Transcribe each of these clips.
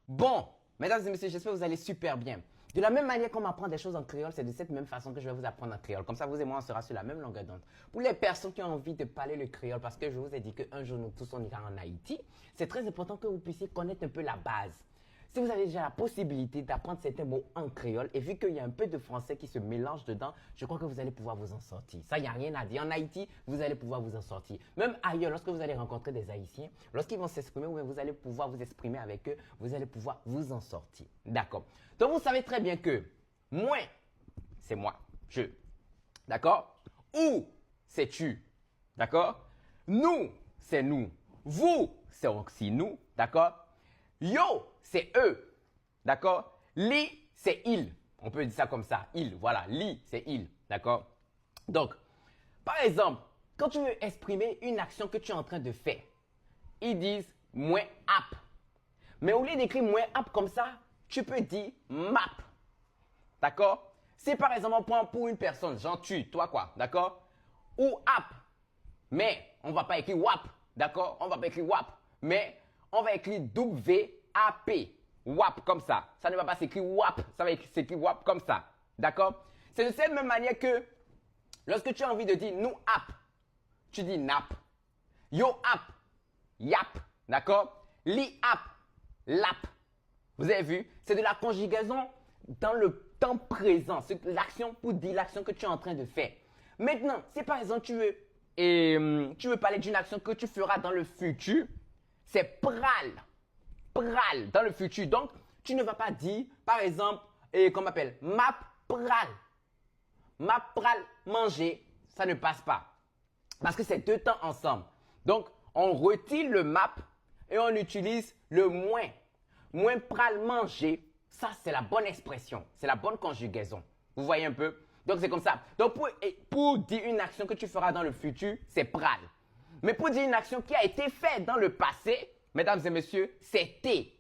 Bon, mesdames et messieurs, j'espère que vous allez super bien. De la même manière qu'on m'apprend des choses en créole, c'est de cette même façon que je vais vous apprendre en créole. Comme ça, vous et moi, on sera sur la même longueur d'onde. Pour les personnes qui ont envie de parler le créole, parce que je vous ai dit qu'un jour, nous tous, on ira en Haïti, c'est très important que vous puissiez connaître un peu la base. Si vous avez déjà la possibilité d'apprendre certains mots en créole, et vu qu'il y a un peu de français qui se mélange dedans, je crois que vous allez pouvoir vous en sortir. Ça, il n'y a rien à dire. En Haïti, vous allez pouvoir vous en sortir. Même ailleurs, lorsque vous allez rencontrer des Haïtiens, lorsqu'ils vont s'exprimer, vous allez pouvoir vous exprimer avec eux, vous allez pouvoir vous en sortir. D'accord. Donc, vous savez très bien que moi, c'est moi, je. D'accord? Ou, c'est tu. D'accord? Nous, c'est nous. Vous, c'est aussi nous. D'accord? Yo, c'est eux. D'accord? Li, c'est il. On peut dire ça comme ça. Il, voilà. Li, c'est il. D'accord? Donc, par exemple, quand tu veux exprimer une action que tu es en train de faire, ils disent moins app. Mais au lieu d'écrire moins app comme ça, tu peux dire map. D'accord? Si par exemple on prend pour une personne, genre tu, toi quoi, d'accord? Ou app. Mais on ne va pas écrire WAP. D'accord? On ne va pas écrire WAP. Mais on va écrire W-A-P. WAP comme ça. Ça ne va pas s'écrire WAP. Ça va s'écrire WAP comme ça. D'accord? C'est de cette même manière que lorsque tu as envie de dire nous app, tu dis nap. Yo app, yap. D'accord? Li app, lap. Vous avez vu? C'est de la conjugaison dans le temps présent. C'est l'action pour dire l'action que tu es en train de faire. Maintenant, si par exemple tu veux parler d'une action que tu feras dans le futur, c'est pral. Pral dans le futur. Donc, tu ne vas pas dire, par exemple, qu'on m'appelle map pral. Map pral manger, ça ne passe pas. Parce que c'est deux temps ensemble. Donc, on retire le map et on utilise le moins. Moins pral manger, ça c'est la bonne expression. C'est la bonne conjugaison. Vous voyez un peu? Donc, c'est comme ça. Donc, pour dire une action que tu feras dans le futur, c'est pral. Mais pour dire une action qui a été faite dans le passé, mesdames et messieurs, c'est té.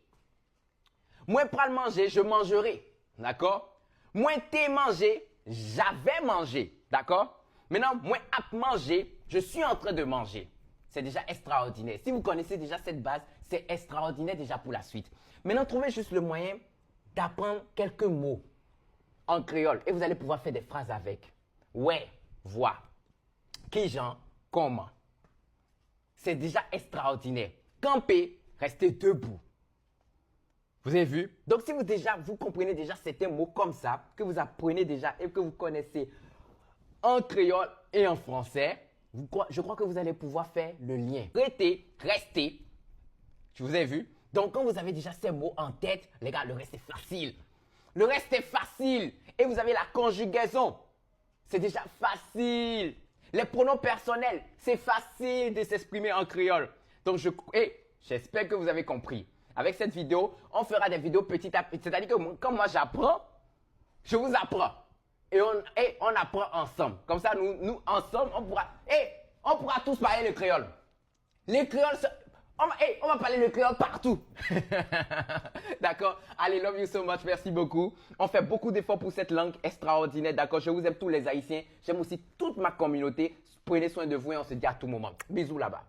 Moins pral manger, je mangerai. D'accord? Moins té manger, j'avais mangé. D'accord? Maintenant, moins ap manger, je suis en train de manger. C'est déjà extraordinaire. Si vous connaissez déjà cette base, c'est extraordinaire déjà pour la suite. Maintenant, trouvez juste le moyen d'apprendre quelques mots en créole et vous allez pouvoir faire des phrases avec. Ouais, vois. Qui, Jean, comment. C'est déjà extraordinaire. Camper, rester debout. Vous avez vu? Donc, si vous comprenez déjà certains mots comme ça, que vous apprenez déjà et que vous connaissez en créole et en français, je crois que vous allez pouvoir faire le lien. Rester. Vous avez vu? Donc, quand vous avez déjà ces mots en tête, les gars, le reste est facile. Le reste est facile. Et vous avez la conjugaison. C'est déjà facile. Les pronoms personnels, c'est facile de s'exprimer en créole. Donc, j'espère que vous avez compris. Avec cette vidéo, on fera des vidéos petit à petit. C'est-à-dire que quand moi j'apprends, je vous apprends. Et on apprend ensemble. Comme ça, nous ensemble, on pourra tous parler le créole. Les créoles, on va parler le créole partout. D'accord? Allez, love you so much. Merci beaucoup. On fait beaucoup d'efforts pour cette langue extraordinaire. D'accord? Je vous aime tous les Haïtiens. J'aime aussi toute ma communauté. Prenez soin de vous et on se dit à tout moment. Bisous là-bas.